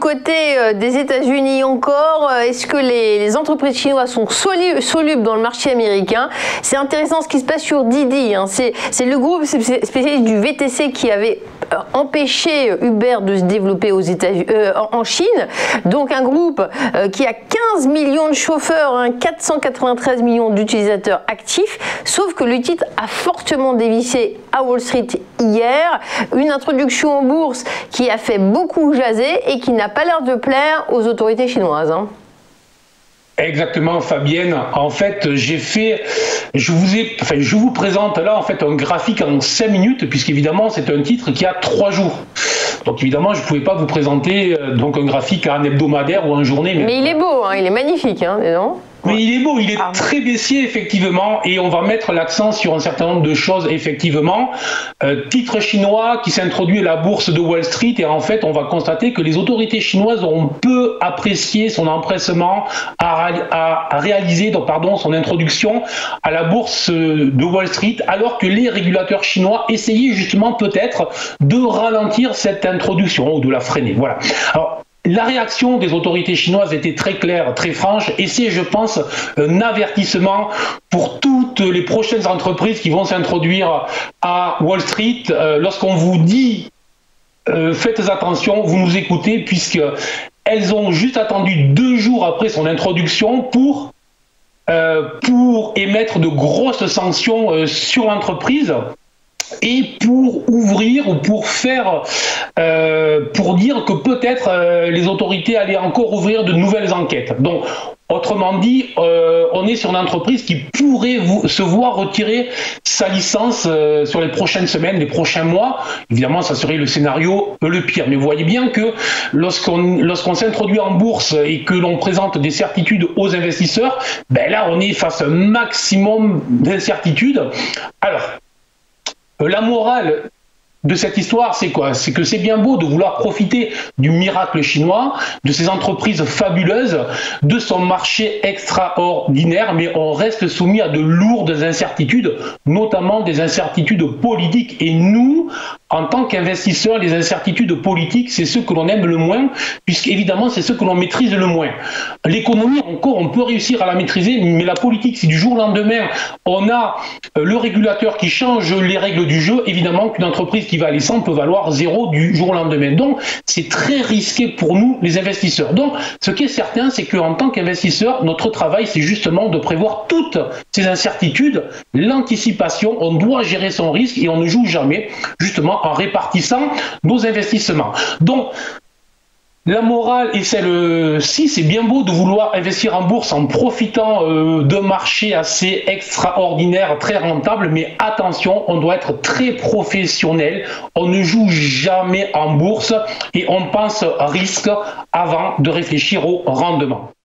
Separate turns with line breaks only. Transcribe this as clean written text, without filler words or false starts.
côté des États-Unis encore, est-ce que les entreprises chinoises sont solubles dans le marché américain? C'est intéressant ce qui se passe sur Didi. Hein. C'est le groupe spécialiste du VTC qui avait empêché Uber de se développer aux en Chine. Donc un groupe qui a 15 millions de chauffeurs, 493 millions d'utilisateurs actifs, sauf que le titre a fortement dévissé à Wall Street hier. Une introduction en bourse qui a fait beaucoup jaser et qui n'a pas l'air de plaire aux autorités chinoises. Hein.
Exactement, Fabienne. En fait, je vous présente là en fait un graphique en 5 minutes, puisqu'évidemment c'est un titre qui a 3 jours. Donc évidemment, je ne pouvais pas vous présenter donc un graphique en hebdomadaire ou en journée.
Mais il est beau, hein, il est magnifique, hein, non?
Mais il est beau, il est très baissier effectivement, et on va mettre l'accent sur un certain nombre de choses effectivement. Titre chinois qui s'introduit à la bourse de Wall Street, et en fait on va constater que les autorités chinoises ont peu apprécié son empressement à réaliser son introduction à la bourse de Wall Street, alors que les régulateurs chinois essayaient justement peut-être de ralentir cette introduction ou de la freiner. Voilà. Alors, la réaction des autorités chinoises était très claire, très franche, et c'est, je pense, un avertissement pour toutes les prochaines entreprises qui vont s'introduire à Wall Street. Lorsqu'on vous dit faites attention, vous nous écoutez, puisqu'elles ont juste attendu 2 jours après son introduction pour émettre de grosses sanctions sur l'entreprise. Et pour ouvrir ou pour dire que peut-être les autorités allaient encore ouvrir de nouvelles enquêtes. Donc, autrement dit, on est sur une entreprise qui pourrait se voir retirer sa licence sur les prochaines semaines, les prochains mois. Évidemment, ça serait le scénario le pire. Mais vous voyez bien que lorsqu'on s'introduit en bourse et que l'on présente des certitudes aux investisseurs, ben là, on est face à un maximum d'incertitudes. Alors, la morale de cette histoire, c'est quoi? C'est que c'est bien beau de vouloir profiter du miracle chinois, de ces entreprises fabuleuses, de son marché extraordinaire, mais on reste soumis à de lourdes incertitudes, notamment des incertitudes politiques. Et nous, en tant qu'investisseurs, les incertitudes politiques, c'est ce que l'on aime le moins, puisqu'évidemment, c'est ce que l'on maîtrise le moins. L'économie, encore, on peut réussir à la maîtriser, mais la politique, si du jour au lendemain, on a le régulateur qui change les règles du jeu, évidemment qu'une entreprise qui valait 100 peut valoir 0 du jour au lendemain. Donc, c'est très risqué pour nous, les investisseurs. Donc, ce qui est certain, c'est qu'en tant qu'investisseur, notre travail, c'est justement de prévoir toutes ces incertitudes, l'anticipation, on doit gérer son risque et on ne joue jamais, justement, en répartissant nos investissements. Donc, la morale est celle-ci, c'est bien beau de vouloir investir en bourse en profitant d'un marché assez extraordinaire, très rentable, mais attention, on doit être très professionnel, on ne joue jamais en bourse et on pense risque avant de réfléchir au rendement.